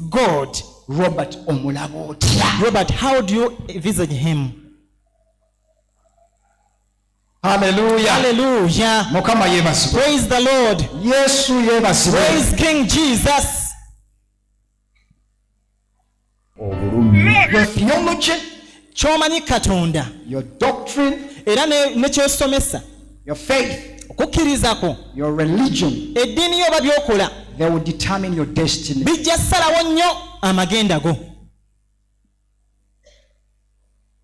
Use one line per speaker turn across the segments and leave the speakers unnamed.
God.
Robert omulaba otya?
Robert, how do you visage him?
Hallelujah.
Hallelujah.
Mukama yebasibwe.
Praise the Lord.
Yesu yebasibwe.
Praise King Jesus.
Your theology,
Chomanyi Katonda.
your doctrine,
Era ne kyosomesa.
your faith,
Okukkirizako.
your religion,
Eddiini yo oba byokola.
they will determine your destiny.
Bijja ssalawo nnyo amagenda go.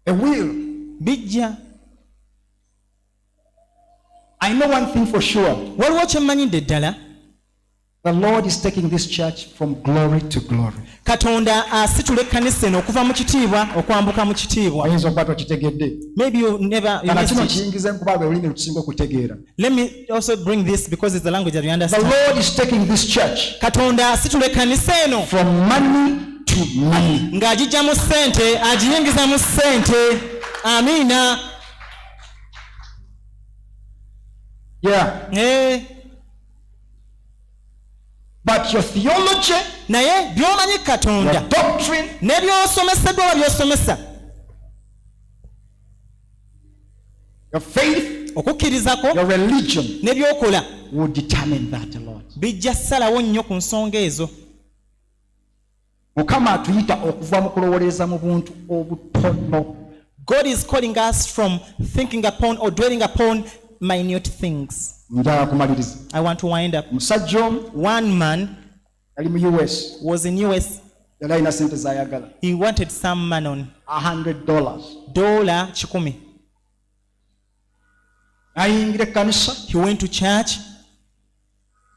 A will.
Bijja.
I know one thing for sure.
Waliwo kye mmanyidde ddala.
The Lord is taking this church from glory to glory.
Katonda asitula ekkanisa eno okuva mu kitiibwa okwambuka mu kitiibwa.
Oyinza okuba tokitegedde.
Maybe you never
Kana
missed
kino
it.
kiyingiza enkuba lwe olulimi lutusinga okutegeera.
Let me also bring this because it's the language that we
The
understand.
Lord is taking this church
Katonda asitula ekkanisa eno
from money to money.
ng'agijja mu ssente agiyingiza mu ssente. Amiina.
Yeah. But your theology,
Naye by'omanyi
your
Katonda
doctrine,
ne by'osomeseddwa oba by'osomesa,
your faith,
okukkirizako
your religion
ne by'okola
will determine that, Lord.
bijja ssalawo nnyo ku nsonga ezo.
Mukama atuyita okuva mu kulowooleza mu buntu obutono.
God is calling us from thinking upon or dwelling upon minute things.
Njagala kumaliriza.
I want to wind up.
Omusajja omu
One man
yali mu US.
was in US.
Yali alina sente z'ayagala.
He wanted some man on
$100.
$100.
N'ayingira ekkanisa
He went to church.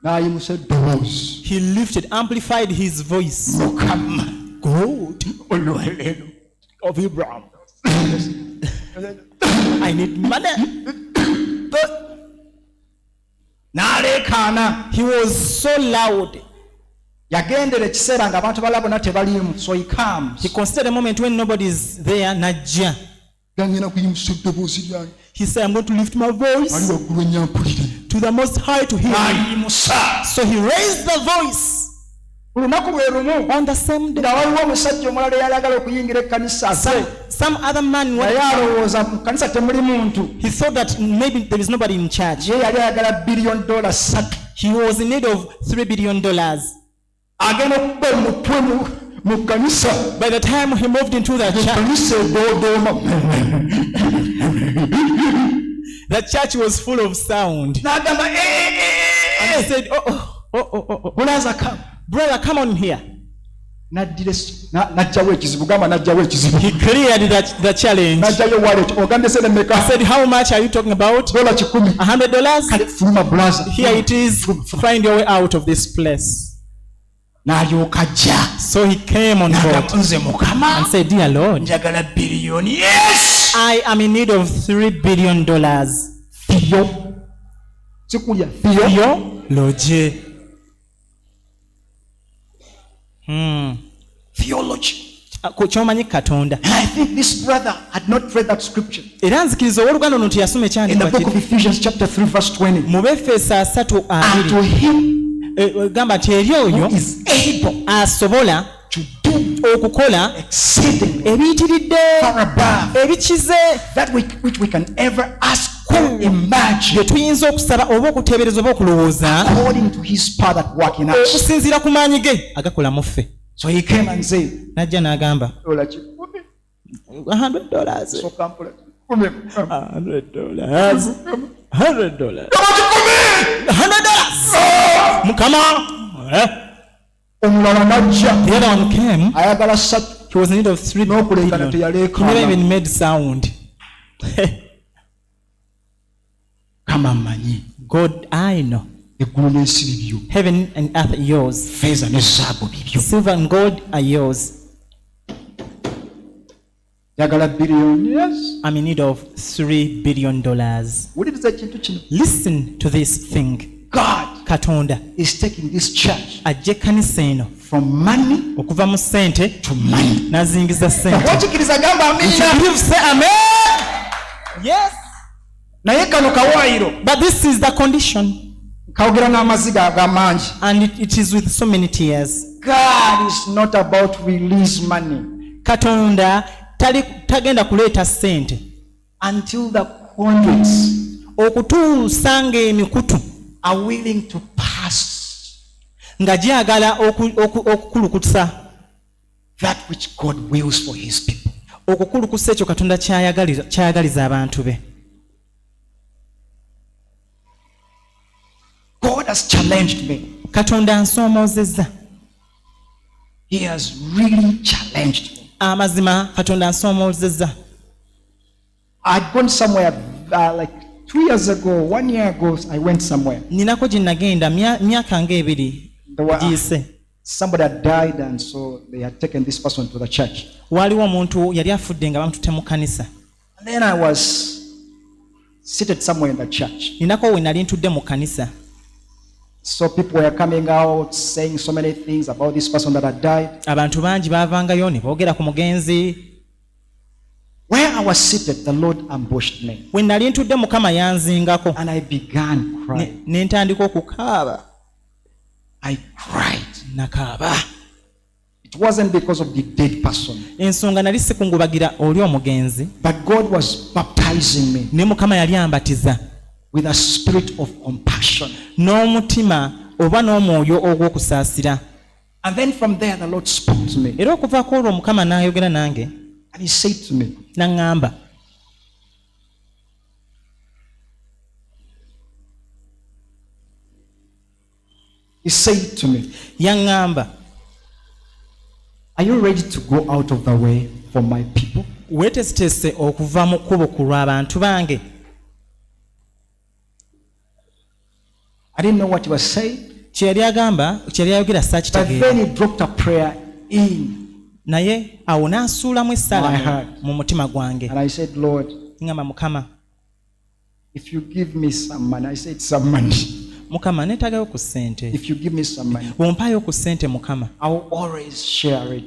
n'ayimusa eddoboozi.
He lifted, amplified his voice.
Mukama
God
olwaleero of Abraham.
I need money.
N'aleekaana.
He was so loud.
Yagendera ekiseera ng'abantu balala bonna tebaliimu, so he comes.
He considered a moment when nobody is there. Najja.
Ganyina kuyimusa eddoboozi lyange.
He said, I'm going to lift my voice
Ali waggulu ennyo mpulire.
to the Most High to hear me.
N'ayimusa.
So he raised the voice.
Olunaku lwe lumu
On the same day,
nga waliwo omusajja omulala eyayagala okuyingira ekkanisa ate
some other man,
naye alowooza mu kkanisa temuli muntu.
he thought that maybe there is nobody in church.
Ye yali ayagala $1 billion 3.
He was in need of $3 billion.
Agenda okuba omutwe mu kkanisa.
By the time he moved into the church,
Ekkanisa edoodooma.
the church was full of sound.
N'agamba
And he said,
Bulaza come.
brother, come on here.
N'aggyawo ekizibu. Gamba n'aggyawo ekizibu.
He cleared the challenge.
N'aggyayo wallet. Ogambye sente
I
mmeka?
said, how much are you talking about?
$100.
$100?
Kale fuluma bulaza.
Here it is. Find your way out of this place.
N'alyoka ajja.
So he came on board
N'agamba nze Mukama
and said, dear Lord,
njagala biliyoni. Yes!
I am in need of $3 billion.
Theo. Sikulya. Theo.
Yo, loje.
Theology.
Kyomanyi Katonda.
And I think this brother had not read that scripture.
Era nzikiriza owooluganda ono teyasoma
In the
ekyandiikwa
book of
kiri.
Ephesians chapter 3 verse 20.
Mu Befeso 3:20
And to him
gamba nti eri
who
oyo
is able
asobola
to do
okukola
exceedingly
ebiyitiridde
far above
ebikize
that which we can ever ask or imagine,
bye tuyinza okusaba oba okuteebereza oba okulowooza
according to his power that work in us.
okusinziira ku maanyi ge agakola mu ffe.
So he came and said,
Najja n'agamba
$100.
$100.
So come for it.
$100. $100. Mukama.
Omulala n'ajja.
The other one came.
Ayagala ssatu.
He was in need of $3
N'okuleekana
billion. He
teyaleekaana.
never even made sound.
Kama mmanyi.
God, I know.
Eggulu n'ensi bibyo.
Heaven and earth are yours.
Ffeeza ne zaabu bibyo.
Silver and gold are yours.
Njagala biliyoni. Yes.
I'm in need of $3 billion.
Wuliriza ekintu kino.
Listen to this thing.
God
Katonda
is taking this church
ajja ekkanisa eno
from money
okuva mu ssente
to money.
n'azingiza ssente.
Wakikiriza gamba
If you
amina.
believe, say amen. Yes.
Naye kano kawaayiro.
But this is the condition.
Kawogera n'amaziga amangi.
And it is with so many tears.
God is not about release money
Katonda tagenda kuleeta ssente
until the conduits
okutuusa ng'emikutu
are willing to pass
nga gyagala okukulukusa
that which God wills for his people.
okukulukusa ekyo Katonda kyayagaliza abantu be.
God has challenged me.
Katonda ansoomoozezza.
He has really challenged me.
Amazima Katonda ansoomoozezza.
I'd gone somewhere like 2 years ago, 1 year ago, I went somewhere.
Ninako gye nagenda myaka ng'ebiri giyise.
Somebody had died, and so they had taken this person to the church.
Waaliwo omuntu yali afudde nga bamututte mu kkanisa.
And then I was seated somewhere in the church.
Ninako we nali ntudde mu kkanisa.
So people were coming out saying so many things about this person that had died.
Abantu bangi baavangayo ne boogera ku mugenzi.
Where I was seated, the Lord ambushed me.
We nali ntudde Mukama yanzingako.
And I began crying.
Ne ntandika okukaaba.
I cried.
Nakaaba.
It wasn't because of the dead person.
Ensonga nali sikungubagira oli omugenzi.
But God was baptizing me.
Ne Mukama yali ambatiza.
With a spirit of compassion.
N'omutima oba n'omwoyo ogw'okusaasira.
And then from there the Lord spoke to me.
Era okuvaako olwo Mukama n'ayogera nange.
And he said to me.
N'aŋŋamba.
He said to me.
Yaŋŋamba.
Are you ready to go out of the way for my people?
Weeteeseteese okuva mu kkubo ku lw'abantu bange.
I didn't know what he was saying.
Kye yali agamba, kye yali ayogera
But
saakitegeera.
then he dropped a prayer in.
Naye awo n'asuulamu
My
essala
heart.
mu mutima gwange.
And I said, Lord,
Ngamba Mukama,
if you give me some money, I said some money.
Mukama neetaagayo ku ssente.
If you give me some money,
Bw'ompaayo ku ssente Mukama,
I will always share it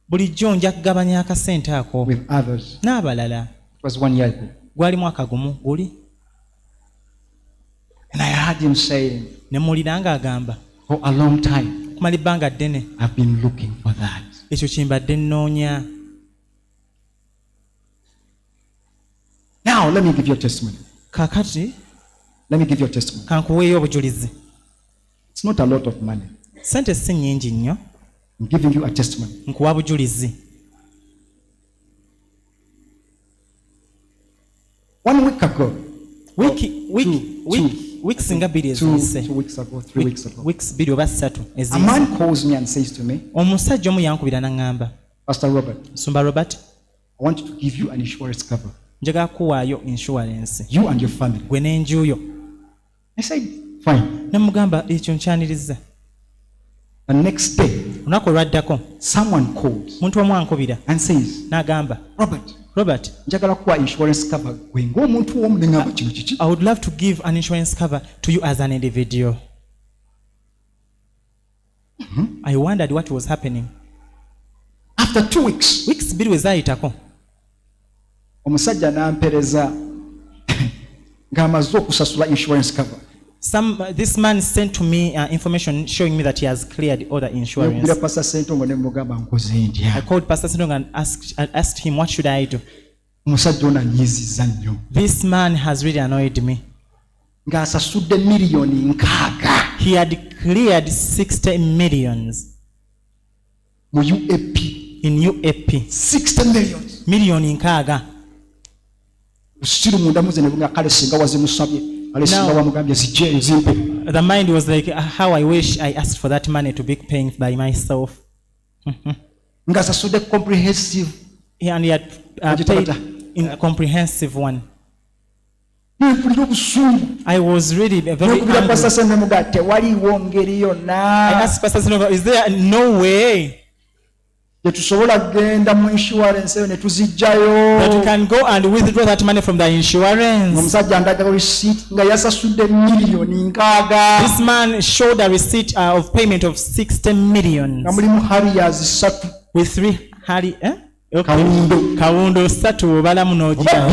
bulijjo nja kugabanya akasente ako
with others.
n'abalala.
It was 1 year ago.
Gwali mwaka gumu guli.
And I heard him saying,
Ne muwulira ng'agamba,
for a long time,
kumala ebbanga ddene
I've been looking for that.
ekyo kimbadde nnoonya.
Now, let me give you a testimony.
Kaakati
Let me give you a testimony.
kankuweeyo obujulizi.
It's not a lot of money.
Ssente si nnyingi nnyo.
I'm giving you a testimony.
Nkuwa bujulizi.
1 week ago,
weeks nga bbiri
2
eziyise.
weeks ago, 3 weeks ago,
Weeks bbiri oba ssatu
a
eziyise.
man calls me and says to me,
Omusajja omu yankubira n'aŋŋamba,
Pastor Robert,
Nsumba Robert,
I want you to give you an insurance cover.
njagala kuwaayo insurance.
You and your family.
Gwe n'enjuuyo.
I said, fine.
Ne mugamba ekyo nkyaniriza.
The next day,
Olunaku olwaddako,
someone calls
omuntu omu ankubira
and says,
n'agamba, Robert,
njagala kuwa insurance cover gwe ng'omuntu w'omu ne ngamba kino kiki.
I would love to give an insurance cover to you as an individual. I wondered what was happening.
After 2 weeks,
Weeks bbiri we zaayitako,
omusajja n'ampereza ng'amaze okusasula insurance cover.
this man sent to me information showing me that he has cleared all the insurance.
Nekubira Pastor Sentongo ne mugamba nkoze
I
ndya.
called Pastor Sindong and asked him, what should I do?
Omusajja ono anyiizizza nnyo.
This man has really annoyed me.
Ng'asasudde miliyoni 60
He had cleared 60 millions
mu UAP.
in UAP.
60 millions.
Million 60.
Usiru munda muze ne bunga kale singa wazimusabye. Ale singa wamugambye zijje zimpe.
The mind was like, how I wish I asked for that money to be paying by myself.
Ng'asasudde comprehensive.
And he had paid in a comprehensive one.
Mpulira obusungu.
I was really very
Nekubira Pastor
angry.
Sentongo muga tewaliwo ngeri yonna.
I asked Pastor Sindong, is there no way
Tetusobola kugenda mu insurance eyo ne tuzijjayo.
that you can go and withdraw that money from the insurance?
Omusajja ndaga receipt nga yasasudde miliyoni 60.
This man showed a receipt of payment of 60 millions
Nga mulimu harriers 3
with 3 Harry, Okay.
Kawundo.
Kawundo 3 balamu n'ogira.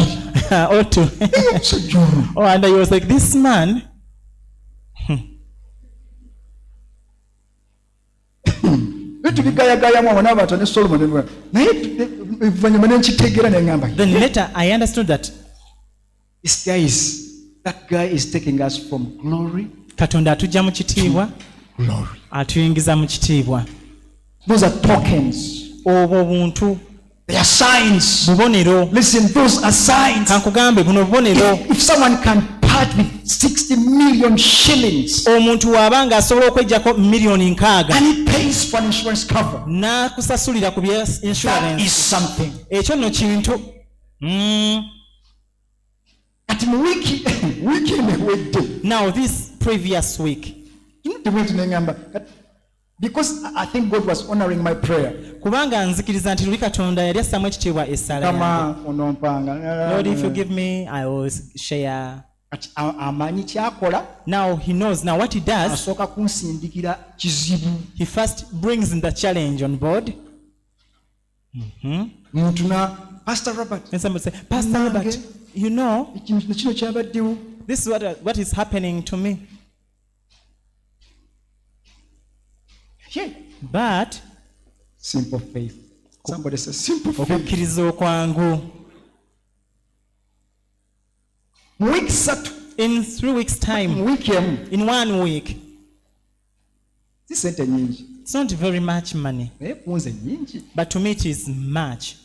Otu.
Omusajja ono.
Oh, and I was like, this man,
tubigayagayamu awo n'abantu ne Solomon naye oluvannyuma ne nkitegeera ne ngamba
Then later I understood that
that guy is taking us from glory
Katonda atujja mu kitiibwa
glory.
atuyingiza mu kitiibwa.
Those are tokens.
Obwo buntu
They are signs.
bubonero.
Listen, those are signs.
Kankugambe buno bubonero.
If someone can part with 60 million shillings
Omuntu wabanga asobola okwejjako miliyoni 60
and he pays for an insurance cover,
n'akusasulira ku bya
that
insurance,
is something.
ekyo nno kintu.
Ati mu wiki ewedde
Now this previous week,
because I think God was honoring my prayer.
kubanga nzikiriza nti luli Katonda yali assamu ekitiibwa essala yange.
Kama onompanga.
Lord, if you give me, I will share.
Ati amanyi kyakola.
Now he knows. Now what he does,
Asooka kunsindikira kizibu.
he first brings in the challenge on board.
Muntu na Pastor Robert.
And somebody say, Pastor Robert, you know,
Ekintu kino kyabaddewo.
this is what is happening to me.
Yeah.
But
Simple faith. Somebody says simple faith.
okukkiriza okwangu.
Mu week satu.
In 3 weeks' time,
Mu week emu.
in 1 week,
Si sente nyingi.
it's not very much money,
Naye kunze nyingi.
but to me it is much.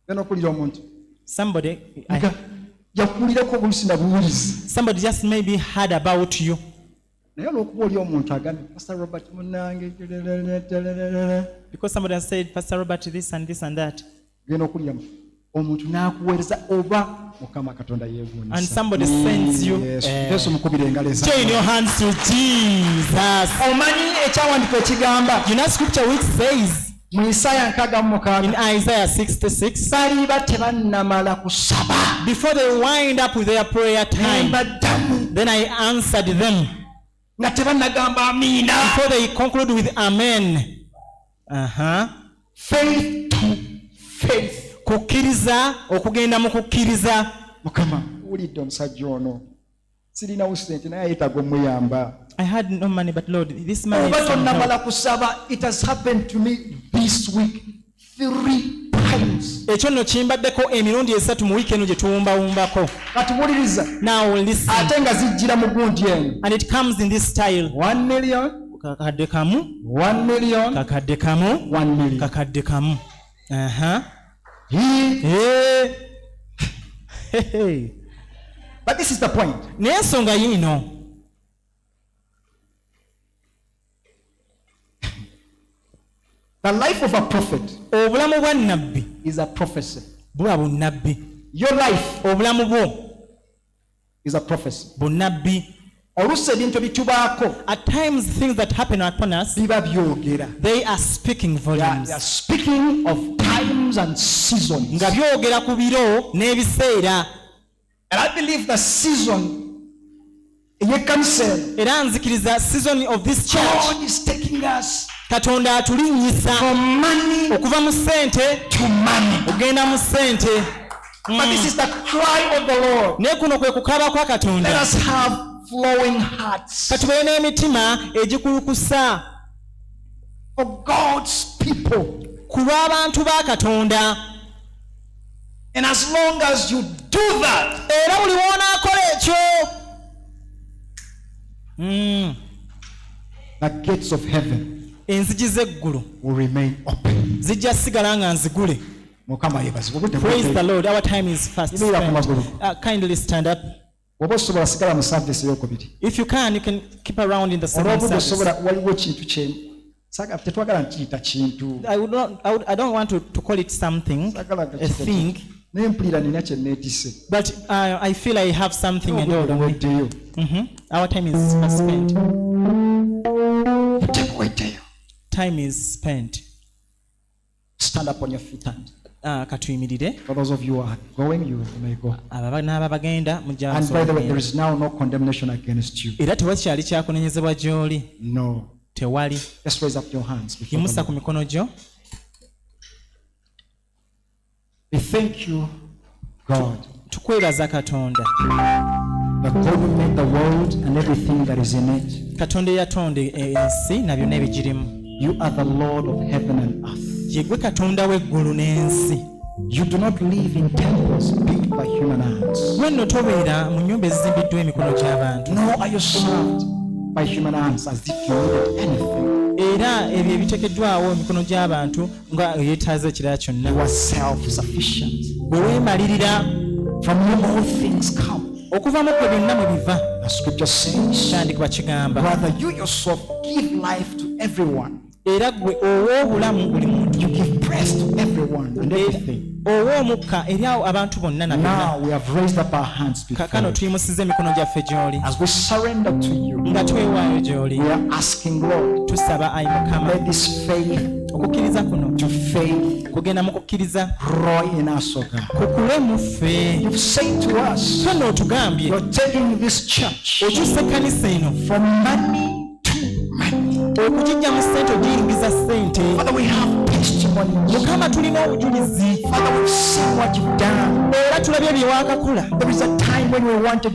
Genda okulira omuntu.
Somebody
Yakulirako obulusi na buwulizi.
somebody just maybe heard about you.
Naye olw'okuba oli omuntu agambye Pastor Robert munnange.
Because somebody has said, Pastor Robert, this and this and that.
Genda okulira omuntu n'akuweereza oba Mukama Katonda yeewuunyisa.
And somebody sends you.
Yesu mukubire engalo eza.
Join your hands to Jesus.
Omanyi ekyawandiika ekigamba
You know scripture which says
mu Isaaya 66
in Isaiah 66,
baliba tebannamala kusaba.
before they wind up with their prayer time,
Baddamu
then I answered them.
nga tebannagamba amiina.
Before they conclude with amen.
Faith to faith.
Kukkiriza, okugenda mu kukkiriza.
Mukama wulidde omusajja ono sirinawo sente naye ayetaaga omuyamba.
I had no money, but Lord, this money
Oba
is some help.
tonnamala kusaba. It has happened to me this week 3 times.
Ekyo nno kimbaddeko emirundi 3 mu wiiki eno gye tuwumbawumbako.
Kati wuliriza.
Now listen.
Ate nga zijjira mu gundi eno.
And it comes in this style.
1 million,
Kakadde kamu,
1 million,
kakadde kamu,
1 million.
kakadde kamu.
He-
Hey.
But this is the point.
Naye ensonga yiino,
The life of a prophet
obulamu bwa nnabbi
is a prophecy.
buba bunnabbi.
Your life
Obulamu bwo
is a prophecy.
bunnabbi.
Oluusi ebintu bitubaako
At times things that happen upon us,
biba byogera.
they are speaking
They
volumes.
are speaking of times and seasons.
Nga byogera ku biro n'ebiseera.
And I believe the season ey'ekkanisa
Era nzikiriza season of this church,
God is taking us
Katonda atulinnyisa
from money
okuva mu ssente
to money.
ogenda mu ssente.
But this is the cry of the Lord.
Naye kuno kwe kukaaba kwa
Let
Katonda.
us have flowing hearts
Katubeere n'emitima egikulukusa
for God's people.
ku lw'abantu ba Katonda.
And as long as you do that,
Era buli w'onaakola ekyo,
the gates of heaven
enzigi z'eggulu
will remain open.
zijja sigala nga nzigule.
Mukama yeebazibwe. Obudde
Praise the
bw'oteeka.
Lord. Our time is fast
Yimirira ku
spent.
magulu.
Kindly stand up.
Oba osobola sigala mu saavisi ey'okubiri.
If you can keep around in the second
Olw'obudde
service.
osobola waliwo ekintu tetwagala nkiyita kintu.
I don't want to call it something,
Sagala
a
nkakiyita
thing,
kintu. Naye mpulira nina kye neetisse.
but I feel I have something and all
Obudde
on me.
buweddeyo.
Our time is fast spent.
Obudde buweddeyo.
Time is spent.
Stand up on your feet and
Katuyimirire.
for those of you who are going, you may go.
N'aba bagenda mujja
And by the way, there
basobola.
is now no condemnation against you.
Era tewakyali kyakunenyezebwa gy'oli.
No.
Tewali.
Just raise up your hands before the
Yimusa ku
Lord.
mikono gyo.
We thank you, God,
Tukwebaza Katonda.
the God who made the world and everything that is in it.
Katonda eyatonda ensi na byonna ebigirimu.
You are the Lord of heaven and earth.
ye gwe katonda w'eggulu n'ensi.
You do not live in temples built by human hands.
Gwe nno tobeera mu nnyumba ezizimbiddwa emikono gy'abantu.
Nor are you served by human hands as if you needed anything.
Era ebyo ebiteekeddwawo emikono gy'abantu nga yeetaaza ekirala kyonna.
You are self-sufficient.
Bwe weemalirira,
From whom all things come.
okuva mu kwe byonna mwe biva.
The scripture says,
Kyandikibwa kigamba.
rather you yourself give life to everyone.
Era gwe owa obulamu buli muntu.
You give breath to everyone and everything.
Owa omukka eri awo abantu bonna na byonna.
Now we have raised up our hands before
Kaakano
you.
tuyimusiza emikono gyaffe gy'oli.
As we surrender to you,
Nga twewaayo gy'oli.
we are asking, Lord,
Tusaba ayi Mukama.
let this faith
Okukkiriza kuno
to faith
kugenda mu kukkiriza
grow in us, O God.
kukule mu ffe.
You've said to us,
Kano otugambye
you're taking this church
okyusa ekkanisa eno
from money to money.
okugijja mu ssente ogiyingiza ssente.
Father, we have testimonies.
Mukama tulina obujulizi
Father, we've seen what you've done.
era tulabye bye waakakola.
There is a time when we wanted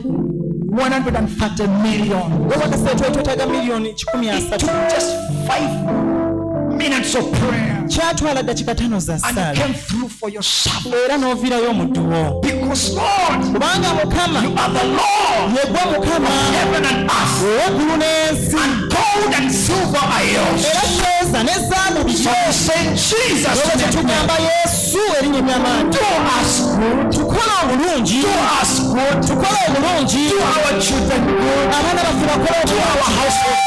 130 million.
wewakase twetwetaaga miliyoni 13.
It took just 5 minutes of prayer,
kyatwala dakika 5 za
and you
ssaala
came through for your servant.
era n'oviirayo omuddu wo.
Because Lord,
Kubanga Mukama
you are the Lord
ye gwe Mukama
of heaven and earth,
ow'eggulu n'ensi,
and gold and silver are yours.
era ffeeza ne zaabu
So
byo.
we say Jesus'
Wewe
name.
tetugamba Yesu erinnya ery'amaanyi.
Do us good.
Tukola obulungi,
Do us good.
tukola obulungi,
Do our children good.
abaana baffe bakole
Do our
obulungi,
household.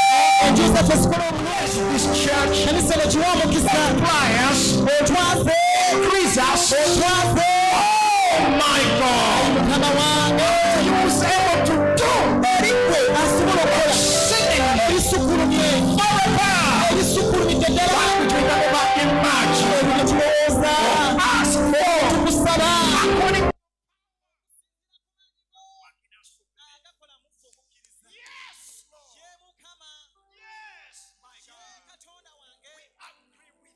enju zaffe zikole obulungi.
Bless this church.
Kanisa eno kiwa omukisa,
Supply us.
otwaze,
Increase us.
otwaze.
Oh my God.
Mukama wange,
You was able to do
eri gwe asobola okukola
exceedingly
ebisukulumye,
far above
ebisukulumidde ddala
what we can ever imagine.
ebyo bye tulowooza,
Ask for
tukusaba.
according Yes, Lord. Yes, my God. We agree with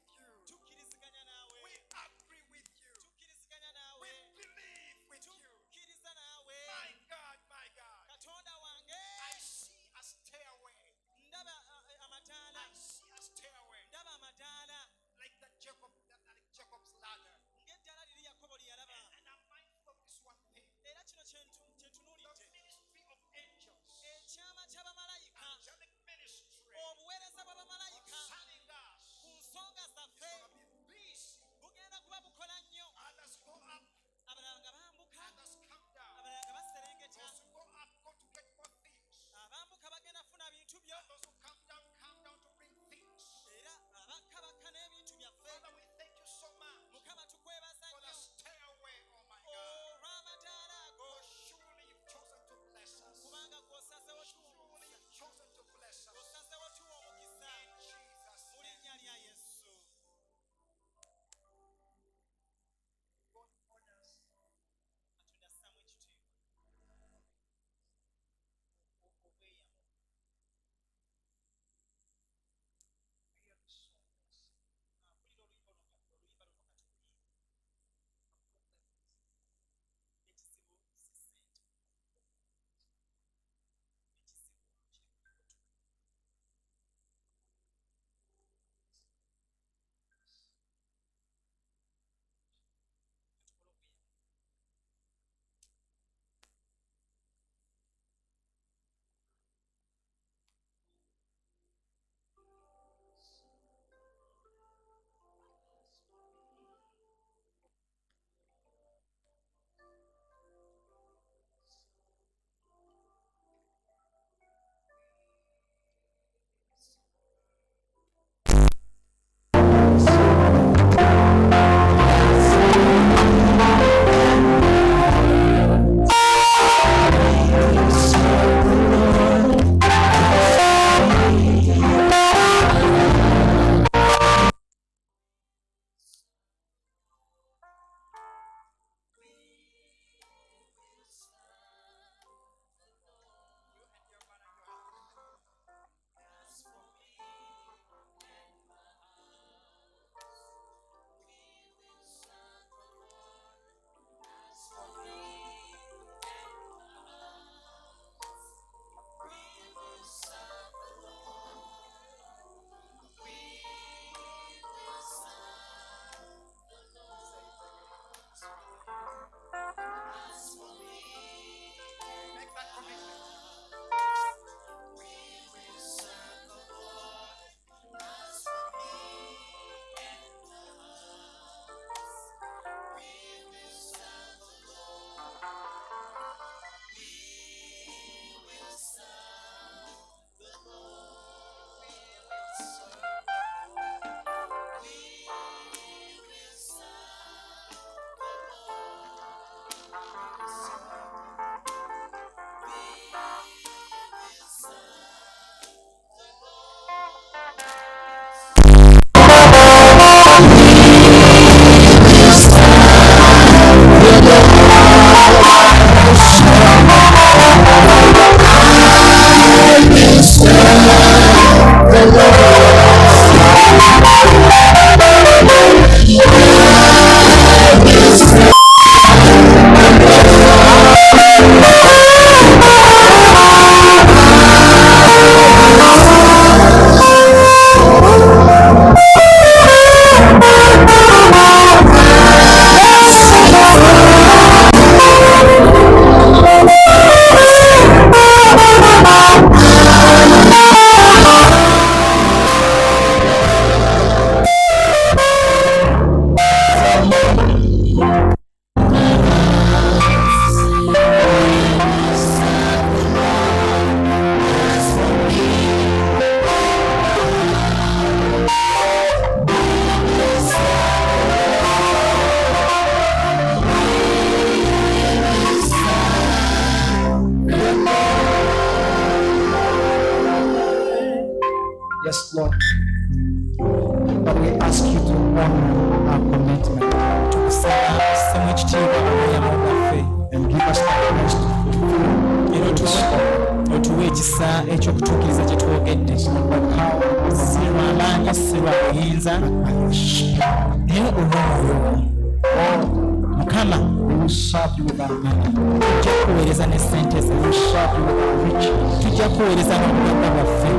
honor our commitment
tukusaba ssemu ekitiibwa obuyamo bwaffe
and give us the grace to fulfill
era otuwa ekisa ekyokutuukiriza kye twogedde
by power
si lwa maanyi si lwa buyinza
by your spirit.
naye olw'omwoyo mukama
We will serve you with our money.
tujja kuweereza ne ssente zaffe
We will serve you with our riches.
tujja kuweereza n'obugagga bwaffe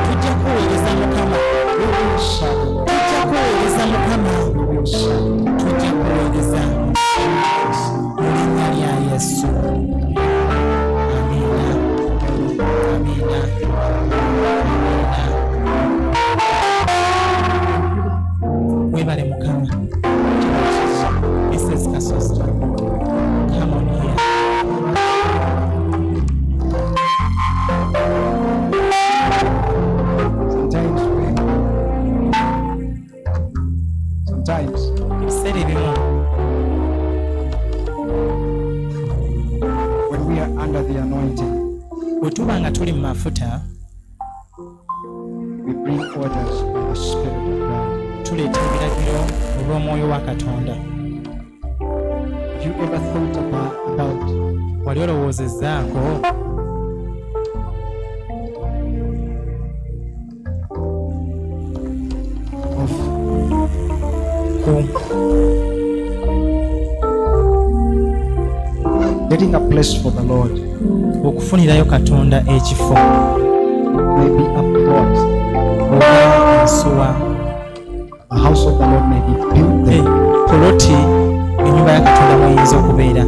tujja kuweereza mukama
We will serve you.
tujja kuweereza mukama
We will serve you.
tujja kuweereza mu linnya lya yesu amiina amiina amiina weebale mukama Mrs. Kasozi come on here
Sometimes
ebiseera ebimu
when we are under the anointing,
bwe tuba nga tuli mu mafuta
we bring orders by the Spirit of God.
tuleeta ebiragiro olw'omwoyo wa katonda
Have you ever thought about
wali olowoozezaako
of
ku
getting a place for the Lord?
okufunirayo katonda ekifo
Maybe a plot.
oba ensuwa
The house of the Lord may be built there.
poloti ennyumba ya katonda mweyinza okubeera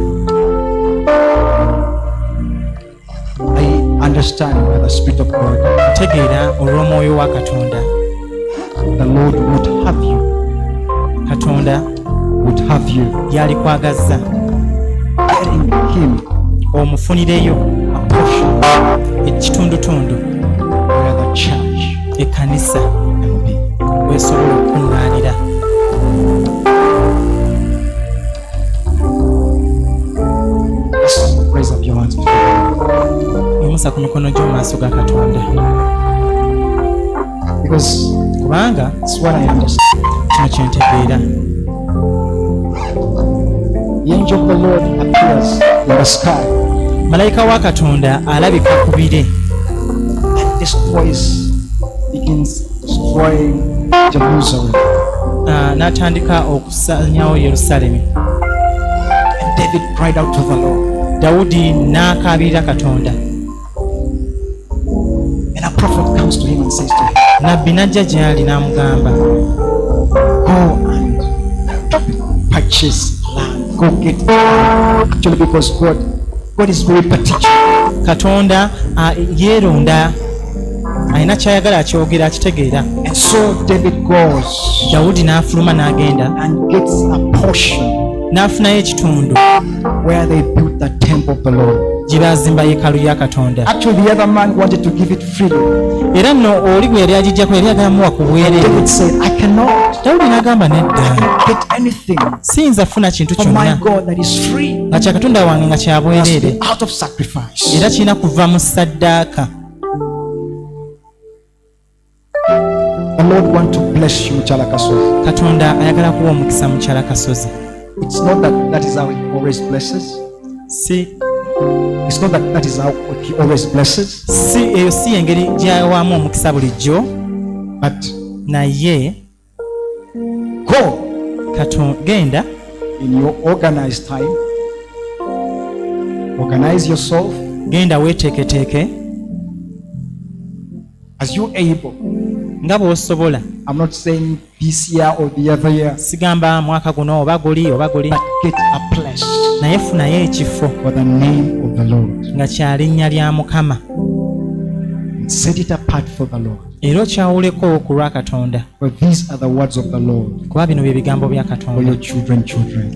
I understand by the Spirit of God,
tegeera olw'omwoyo wa katonda
the Lord would have you,
katonda yalikwagazza
getting Him
omufunireyo
a portion
ekitundutundu
where the church
ekkanisa
can be.
weesobola okukuŋŋaanira
Just raise up your hands before God.
yimusa ku mikono gy'omu maaso ga katonda
Because
kubanga
it's what I understand.
kino kyentegeera
The angel of the Lord appears in the sky
malayika wa katonda alabika ku bire
and begins destroying Jerusalem.
n'atandika okusanyawo Yerusaalemi.
And David cried out to the Lord.
Dawudi n'akaabirira katonda.
And a prophet comes to him and says to him,
nabbi n'ajja gy'ali n'amugamba,
go and purchase land. Go get land. Actually, because God is very particular.
katonda yeeronda, alina kyayagala akyogera akitegeera.
And so David goes
Dawudi n'afuluma n'agenda
and gets a portion
n'afunayo ekitundu
where they built the temple of the Lord.
gye baazimba yeekaalu ya katonda.
Actually, the other man wanted to give it freely.
Era nno oli gwe yali agijjako yali agamuwa ku bwereere.
David said, I cannot
Dawudi n'agamba nedda,
get anything
siyinza funa kintu
from my
kyonna
God that is free.
nga kya katonda wange nga kya
It must
bwereere,
be out of sacrifice.
era kirina kuva mu ssaddaaka.
The Lord wants to bless you, Muchala Kasozi.
Katonda ayagala kuwa omukisa Mukyala Kasozi.
It's not that is how He always blesses. It's not that is how He always blesses.
Eyo si engeri gy'awaamu omukisa bulijjo,
But
naye
go
genda
in your organized time. Organize yourself
genda weeteeketeeke
as you're able.
nga bw'osobola.
I'm not saying this year or the other year,
Sigamba mwaka guno oba guli,
but get a place
naye funayo ekifo
for the name of the Lord.
nga kya linnya lya Mukama,
Set it apart for the Lord.
era okyawuleko ku lwa Katonda,
For these are the words of the Lord
kuba bino bye bigambo bya
for
Katonda
your children.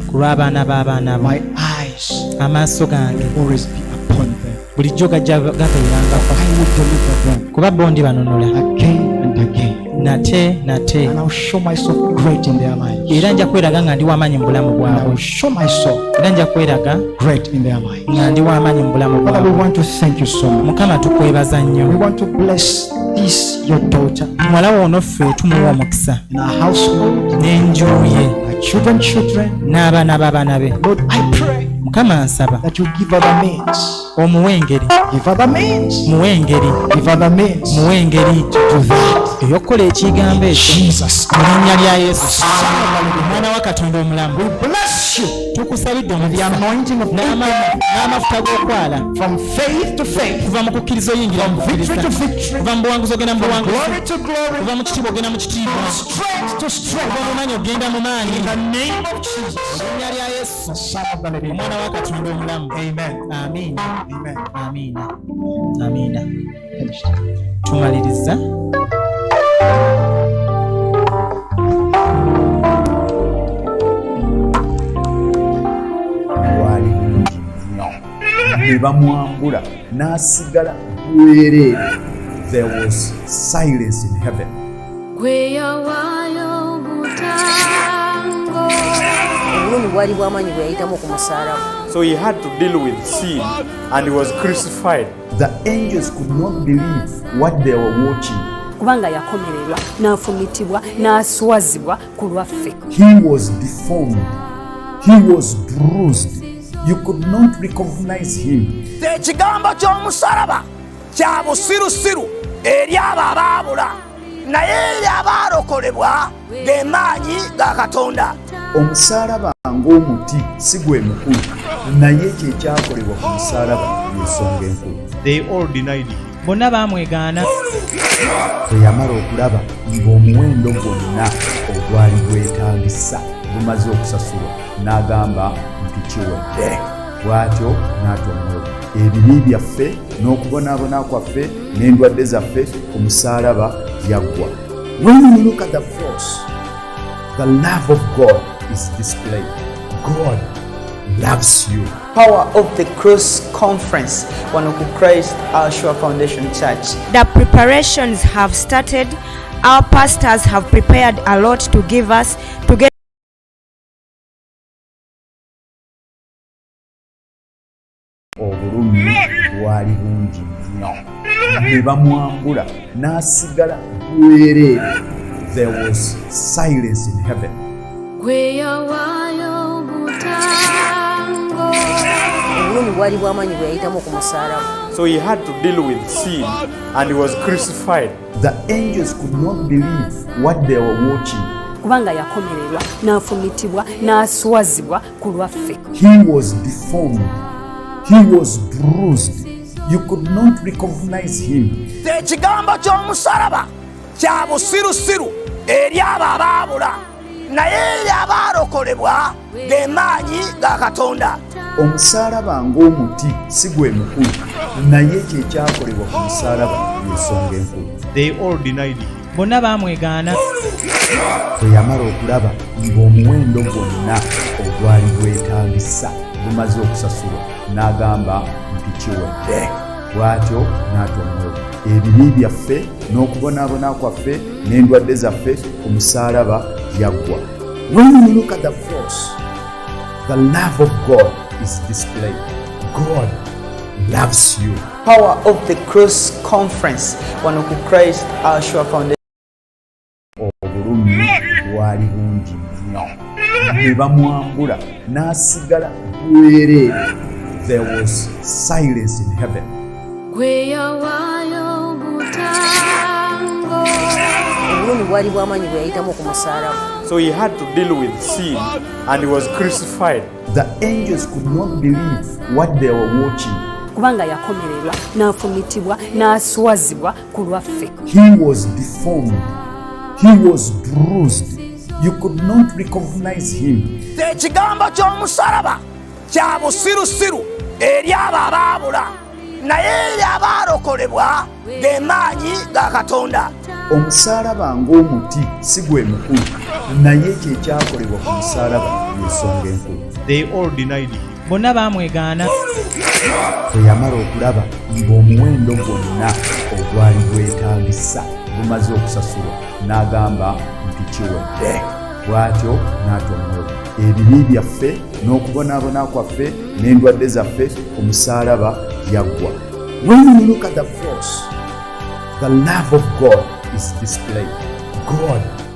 ku lw'abaana b'abaana bo.
My eyes
Amaaso gange
always be upon them.
bulijjo gajja gabeerangako,
I will deliver them
kuba bo ndibanonola
again and again.
nate,
And I'll show myself great in their lives.
era nja kweraga nga ndi w'amaanyi mu bulamu
And I
bwabwe,
will show myself
era nja kweraga
great in their lives.
nga ndi w'amaanyi mu bulamu
Father, we
bwabwe.
want to thank you so much.
Mukama tukwebaza
We
nnyo,
want to bless this your daughter
muwala wono ffe tumuwa omukisa
in our household,
n'enju ye
our children,
n'abaana b'abaana be.
Lord, I pray
Mukama nsaba
that you give her the means.
omuwe engeri,
Give her the means.
muwe engeri,
Give her the means
muwe engeri
to do that.
ey'okukola ekigambo ekyo
Jesus,
mu linnya lya Yesu omwana wa Katonda omulamu.
bless you.
Tukusabidde
The
omukisa
anointing of
n'amafuta g'okwala
from faith to faith,
kuva mu kukkiriza oyingira mu
victory
kukkiriza,
to victory,
kuva mu buwanguzi ogenda mu buwanguzi,
glory to glory,
kuva mu kitiibwa ogenda mu kitiibwa,
strength to strength.
kuva mu maanyi ogenda mu maanyi.
In the name of Jesus,
Mu linnya lya Yesu
the Son of the living God.
omwana wa Katonda omulamu.
Amen.
Amiina,
Amen.
amiina, amiina.
Finished.
Tumaliriza.
Wali mungi nnyo ne bamwambula n'asigala bwereere. There was silence in heaven.
obulumi bwali bw'amaanyi bwe yayitamu ku musalaba.
So he had to deal with sin and he was crucified.
The angels could not believe what they were watching.
kubanga yakomererwa n'afumitibwa n'aswazibwa ku lwaffe.
He was deformed. He was bruised. You could not recognize him.
ekigambo ky'omusalaba kya busirusiru eri abo abaabula naye eri abaalokolebwa ge maanyi ga Katonda.
Omusalaba ng'omuti si gwe mukulu, naye kyekyakolebwa ku musalaba y'ensonga enkulu.
They all denied him.
Bonna baamwegaana.
Bwe yamala okulaba ng'omuwendo gwonna ogwali gwetaagisa gumaze okusasulwa, n'agamba nti kiwedde. Bw'atyo n'atwa omwoyo. Ebibi byaffe n'okubonaabona kwaffe n'endwadde zaffe ku musalaba yaggwa. When you look at the cross, the love of God is displayed. God loves you.
Power of the Cross Conference, wano ku Christ Our Sure Foundation Church.
The preparations have started. Our pastors have prepared a lot to give us to get
Obulumi bwali bungi nnyo ne bamwambula n'asigala bwereere. There was silence in heaven.
obulumi bwali bw'amaanyi bwe yayitamu ku musalaba.
So he had to deal with sin and he was crucified.
The angels could not believe what they were watching.
kubanga yakomererwa n'afumitibwa n'aswazibwa ku lwaffe.
He was deformed. He was bruised. You could not recognize him.
ekigambo ky'omusalaba kya busirusiru eri abo abaabula naye eri abaalokolebwa ge maanyi ga Katonda.
Omusalaba ng'omuti si gwe mukulu, naye kyekyakolebwa ku musalaba y'ensonga enkulu.
They all denied him.
Bonna baamwegaana.
Bwe yamala okulaba ng'omuwendo gwonna ogwali gwetaagisa gumaze okusasulwa, n'agamba nti kiwedde. Bw'atyo n'atwa omwoyo. Ebibi byaffe n'okubonaabona kwaffe n'endwadde zaffe ku musalaba yaggwa. When you look at the cross, the love of God is displayed. God loves you.
Power of the Cross Conference, wano ku Christ Our Sure Foundation.
Obulumi bwali bungi nnyo ne bamwambula n'asigala bwereere. There was silence in heaven.
obulumi bwali bw'amaanyi bwe yayitamu ku musalaba.
So he had to deal with sin and he was crucified.
The angels could not believe what they were watching.
kubanga yakomererwa n'afumitibwa n'aswazibwa ku lwaffe.
He was deformed. He was bruised. You could not recognize him.
ekigambo ky'omusalaba kya busirusiru eri abo abaabula naye eri abaalokolebwa ge maanyi ga Katonda.
Omusalaba ng'omuti si gwe mukulu, naye kyekyakolebwa ku musalaba y'ensonga enkulu.
They all denied him.
Bonna baamwegaana.
Bwe yamala okulaba ng'omuwendo gwonna ogwali gwetaagisa gumaze okusasulwa, n'agamba nti kiwedde. Bw'atyo n'atwa omwoyo. Ebibi byaffe n'okubonaabona kwaffe n'endwadde zaffe ku musalaba yaggwa. When you look at the cross, the love of God is displayed. God